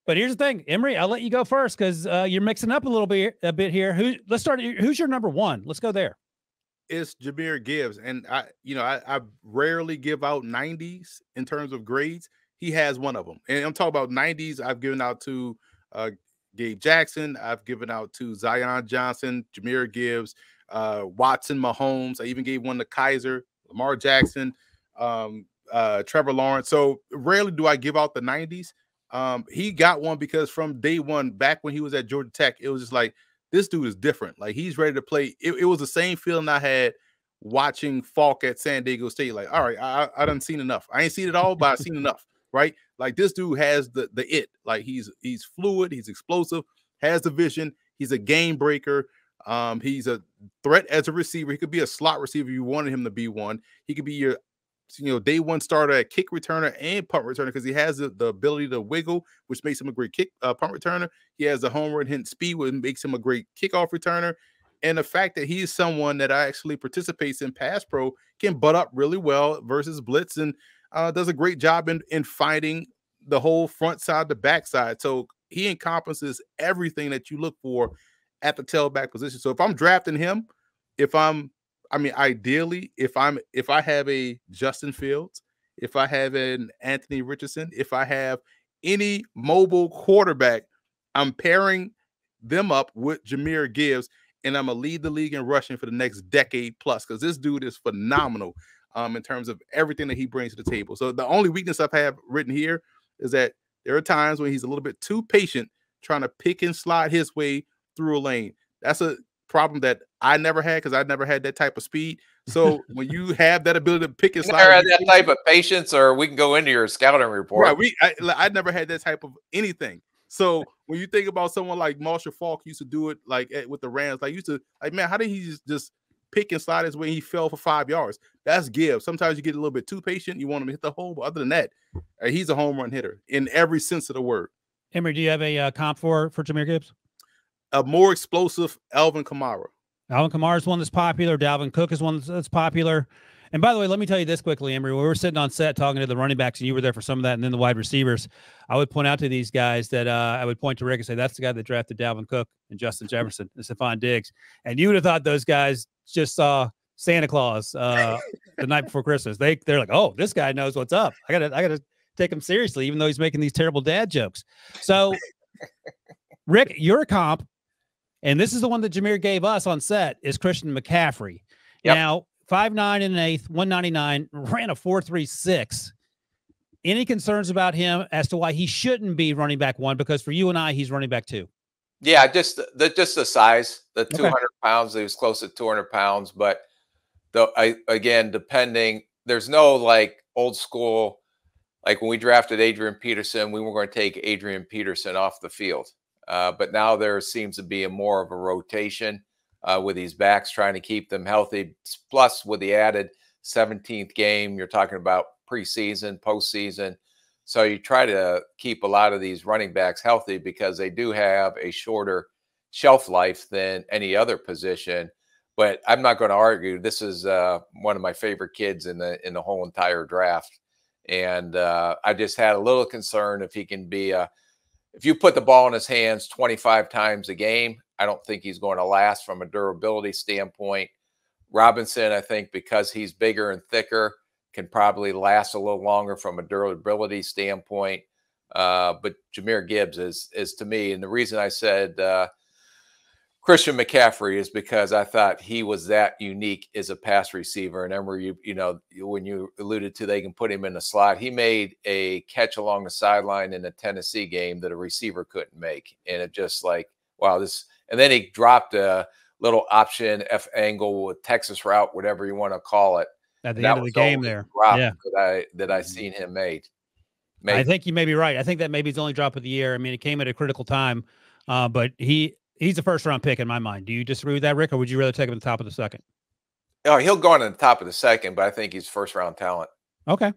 But here's the thing, Emory, I'll let you go first because you're mixing up a bit here. Let's start. Who's your number one? Let's go there. It's Jahmyr Gibbs, and I rarely give out 90s in terms of grades. He has one of them, and I'm talking about 90s. I've given out to Gabe Jackson. I've given out to Zion Johnson, Jahmyr Gibbs, Watson, Mahomes. I even gave one to Kaiser, Lamar Jackson, Trevor Lawrence. So rarely do I give out the 90s. He got one because from day one, back when he was at Georgia Tech, it was just like, this dude is different. Like, he's ready to play. It was the same feeling I had watching Falk at San Diego State. Like, all right, I done seen enough. I ain't seen it all, but I've seen enough, right? Like, this dude has the it. Like, he's fluid, he's explosive, has the vision, he's a game breaker. He's a threat as a receiver. He could be a slot receiver if you wanted him to be one. He could be your day one starter at kick returner and punt returner because he has the ability to wiggle, which makes him a great punt returner. He has the home run hit speed, which makes him a great kickoff returner. And the fact that he's someone that actually participates in pass pro, can butt up really well versus blitz, and does a great job in finding the whole front side to back side. So he encompasses everything that you look for at the tailback position. So if I'm drafting him, ideally, if I have a Justin Fields, if I have an Anthony Richardson, if I have any mobile quarterback, I'm pairing them up with Jahmyr Gibbs, and I'm gonna lead the league in rushing for the next decade plus, because this dude is phenomenal in terms of everything that he brings to the table. So the only weakness I have written here is that there are times when he's a little bit too patient trying to pick and slide his way through a lane. That's a problem that I never had because I never had that type of speed. So when you have that ability to pick and slide, never had that type of patience, or we can go into your scouting report. Right, I never had that type of anything. So when you think about someone like Marshall Faulk used to do it like with the Rams, man, how did he just pick and slide his way? He fell for 5 yards. That's Gibbs. Sometimes you get a little bit too patient. You want him to hit the hole, but other than that, he's a home run hitter in every sense of the word. Emory, do you have a comp for Jahmyr Gibbs? A more explosive Alvin Kamara. Alvin Kamara is one that's popular. Dalvin Cook is one that's popular. And by the way, let me tell you this quickly, Emory. When we were sitting on set talking to the running backs, and you were there for some of that, and then the wide receivers, I would point out to these guys that I would point to Rick and say, that's the guy that drafted Dalvin Cook and Justin Jefferson and Stephon Diggs. And you would have thought those guys just saw Santa Claus the night before Christmas. They're like, oh, this guy knows what's up. I gotta take him seriously, even though he's making these terrible dad jokes. So, Rick, your comp, and this is the one that Jahmyr gave us on set, is Christian McCaffrey. Yep. Now, 5'9" and an eighth, 199, ran a 4.36. Any concerns about him as to why he shouldn't be running back one? Because for you and I, he's running back two. Yeah, just the size, the 200 pounds. He was close to 200 pounds, but again, depending, there's no like old school, like when we drafted Adrian Peterson, we were going to take Adrian Peterson off the field. But now there seems to be more of a rotation with these backs, trying to keep them healthy. Plus, with the added 17th game, you're talking about preseason, postseason. So you try to keep a lot of these running backs healthy because they do have a shorter shelf life than any other position. But I'm not going to argue. This is one of my favorite kids in the whole entire draft. And I just had a little concern if he can be if you put the ball in his hands 25 times a game, I don't think he's going to last from a durability standpoint. Robinson, I think, because he's bigger and thicker, can probably last a little longer from a durability standpoint. But Jahmyr Gibbs is to me, and the reason I said Christian McCaffrey is because I thought he was that unique as a pass receiver. And Emory, when you alluded to they can put him in the slot, he made a catch along the sideline in a Tennessee game that a receiver couldn't make. And it just like, wow, this. And then he dropped a little option F angle with Texas route, whatever you want to call it. At the end of the game there. Yeah. That I seen him made. I think you may be right. I think that maybe his only drop of the year. I mean, it came at a critical time, but he's a first-round pick in my mind. Do you disagree with that, Rick, or would you rather take him at the top of the second? Oh, he'll go on the top of the second, but I think he's first-round talent. Okay.